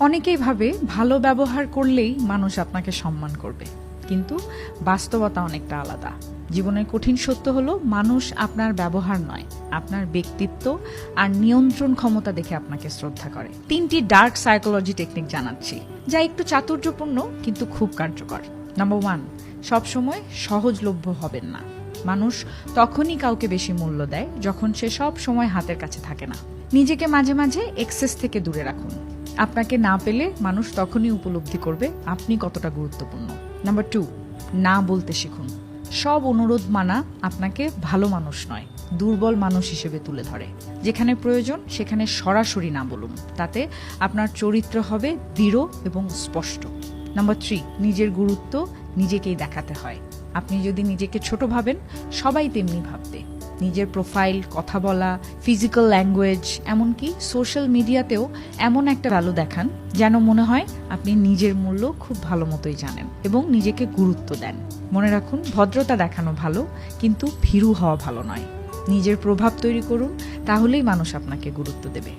অনেকেই ভাবে ভালো ব্যবহার করলেই মানুষ আপনাকে সম্মান করবে, কিন্তু বাস্তবতা অনেকটা আলাদা। জীবনের কঠিন সত্য হলো মানুষ আপনার ব্যবহার নয়, আপনার ব্যক্তিত্ব আর নিয়ন্ত্রণ ক্ষমতা দেখে আপনাকে শ্রদ্ধা করে। 3টি ডার্ক সাইকোলজি টেকনিক জানাচ্ছি, যা একটু চাতুর্যপূর্ণ কিন্তু খুব কার্যকর। নাম্বার 1, সবসময় সহজলভ্য হবেন না। মানুষ তখনই কাউকে বেশি মূল্য দেয় যখন সে সব সময় হাতের কাছে থাকে না। নিজেকে মাঝে মাঝে এক্সেস থেকে দূরে রাখুন। আপনাকে না পেলে মানুষ তখনই উপলব্ধি করবে আপনি কতটা গুরুত্বপূর্ণ। নাম্বার 2, না বলতে শিখুন। সব অনুরোধ মানা আপনাকে ভালো মানুষ নয়, দুর্বল মানুষ হিসেবে তুলে ধরে। যেখানে প্রয়োজন সেখানে সরাসরি না বলুন, তাতে আপনার চরিত্র হবে দৃঢ় এবং স্পষ্ট। নাম্বার 3, নিজের গুরুত্ব নিজেকেই দেখাতে হয়। আপনি যদি নিজেকে ছোট ভাবেন, সবাই তেমনি ভাববে। নিজের প্রোফাইল, কথা বলা, ফিজিক্যাল ল্যাঙ্গুয়েজ, এমনকি সোশ্যাল মিডিয়াতেও এমন একটা ভ্যালু দেখান যেন মনে হয় আপনি নিজের মূল্য খুব ভালো মতোই জানেন এবং নিজেকে গুরুত্ব দেন। মনে রাখুন, ভদ্রতা দেখানো ভালো, কিন্তু ভীরু হওয়া ভালো নয়। নিজের প্রভাব তৈরি করুন, তাহলেই মানুষ আপনাকে গুরুত্ব দেবে।